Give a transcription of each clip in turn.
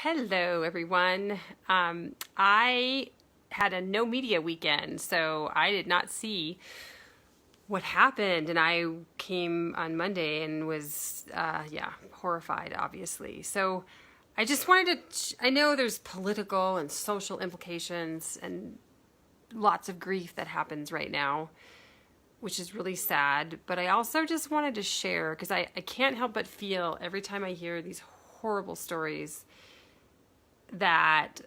Hello, everyone. I had a no media weekend, so I did not see what happened. And I came on Monday and was, horrified, obviously. So I just wanted to, I know there's political and social implications and lots of grief that happens right now, which is really sad. But I also just wanted to share because I can't help but feel every time I hear these horrible stories that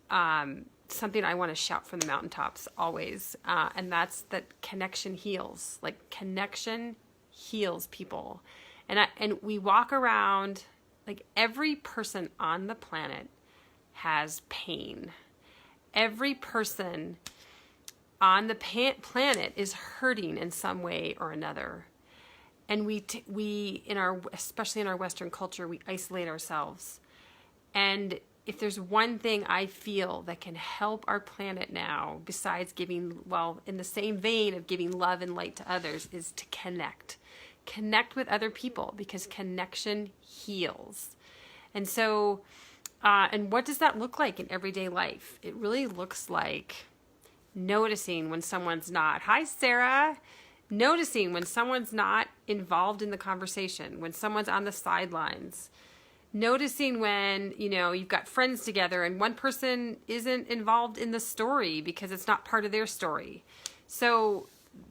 something I want to shout from the mountaintops always, and that's that connection heals. Like connection heals people, and we walk around like every person on the planet has pain. Every person on the planet is hurting in some way or another, and we in our especially in our Western culture we isolate ourselves. And if there's one thing I feel that can help our planet now, besides giving, well, in the same vein of giving love and light to others, is to connect. Connect with other people because connection heals. And so, and what does that look like in everyday life? It really looks like noticing when someone's not. Hi, Sarah. Noticing when someone's not involved in the conversation, when someone's on the sidelines. Noticing when, you've got friends together and one person isn't involved in the story because it's not part of their story. So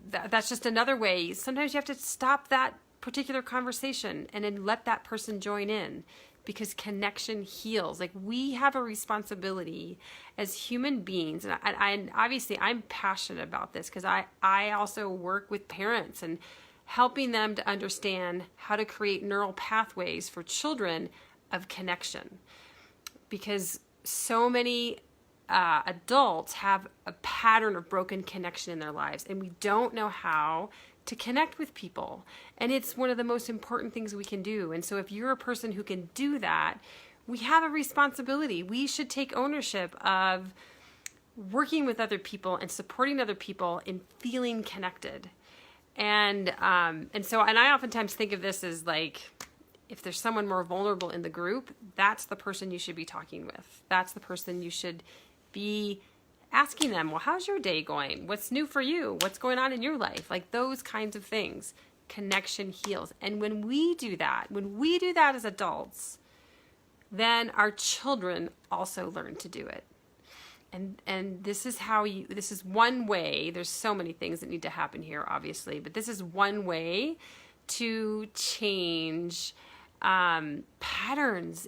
that's just another way. Sometimes you have to stop that particular conversation and then let that person join in because connection heals. Like we have a responsibility as human beings. And obviously I'm passionate about this because I also work with parents and helping them to understand how to create neural pathways for children of connection, because so many adults have a pattern of broken connection in their lives and we don't know how to connect with people, and it's one of the most important things we can do. And so if you're a person who can do that, we have a responsibility. We should take ownership of working with other people and supporting other people in feeling connected. And I oftentimes think of this as like, if there's someone more vulnerable in the group, that's the person you should be talking with. That's the person you should be asking them, well, how's your day going? What's new for you? What's going on in your life? Like those kinds of things. Connection heals. And when we do that as adults, then our children also learn to do it. And this is one way. There's so many things that need to happen here, obviously, but this is one way to change patterns,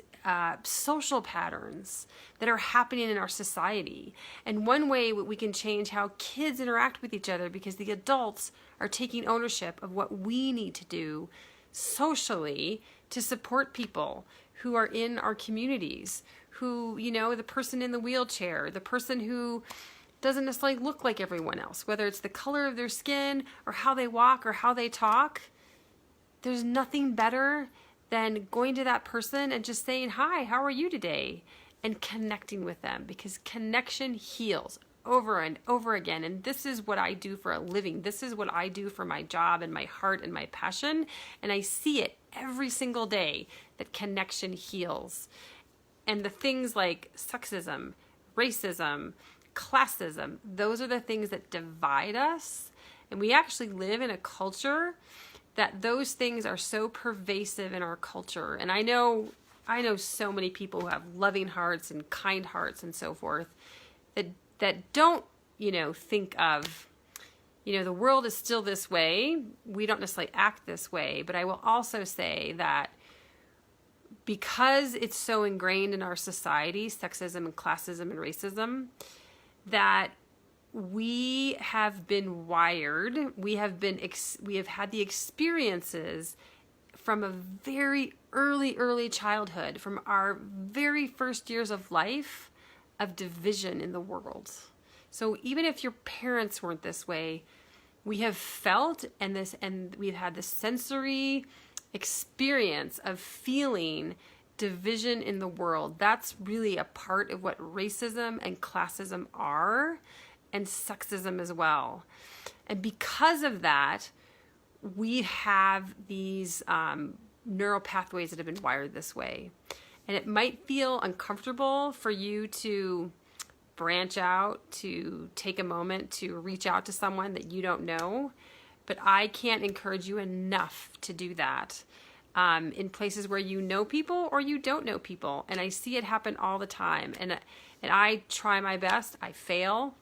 social patterns that are happening in our society. And one way we can change how kids interact with each other, because the adults are taking ownership of what we need to do socially to support people who are in our communities, who, the person in the wheelchair, the person who doesn't necessarily look like everyone else, whether it's the color of their skin or how they walk or how they talk. There's nothing better than going to that person and just saying, hi, how are you today? And connecting with them, because connection heals over and over again. And this is what I do for a living. This is what I do for my job and my heart and my passion. And I see it every single day that connection heals. And the things like sexism, racism, classism, those are the things that divide us. And we actually live in a culture that those things are so pervasive in our culture. And I know so many people who have loving hearts and kind hearts and so forth that don't, think of, the world is still this way. We don't necessarily act this way. But I will also say that because it's so ingrained in our society, sexism and classism and racism, that we have been wired, we have had the experiences from a very early childhood, from our very first years of life, of division in the world. So even if your parents weren't this way, we have felt and we've had this sensory experience of feeling division in the world. That's really a part of what racism and classism are, and sexism as well. And because of that, we have these neural pathways that have been wired this way. And it might feel uncomfortable for you to branch out, to take a moment to reach out to someone that you don't know. But I can't encourage you enough to do that in places where you know people or you don't know people. And I see it happen all the time. And I try my best. I fail.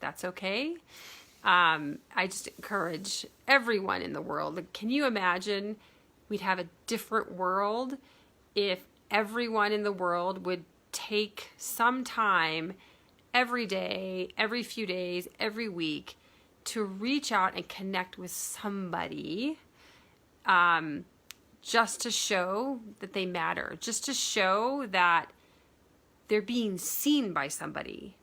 That's okay. I just encourage everyone in the world. Can you imagine we'd have a different world if everyone in the world would take some time every day, every few days, every week to reach out and connect with somebody, just to show that they matter, just to show that they're being seen by somebody.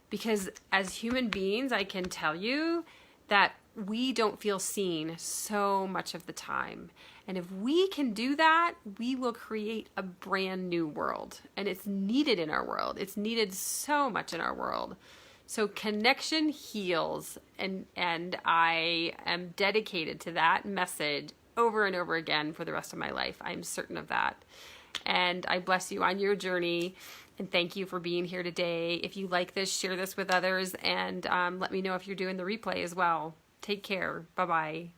Because as human beings, I can tell you that we don't feel seen so much of the time. And if we can do that, we will create a brand new world. And it's needed in our world. It's needed so much in our world. So connection heals. And I am dedicated to that message over and over again for the rest of my life. I'm certain of that. And I bless you on your journey. And thank you for being here today. If you like this, share this with others. And let me know if you're doing the replay as well. Take care. Bye-bye.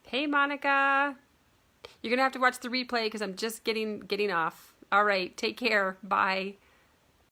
Hey, Monica. You're going to have to watch the replay because I'm just getting off. All right. Take care. Bye.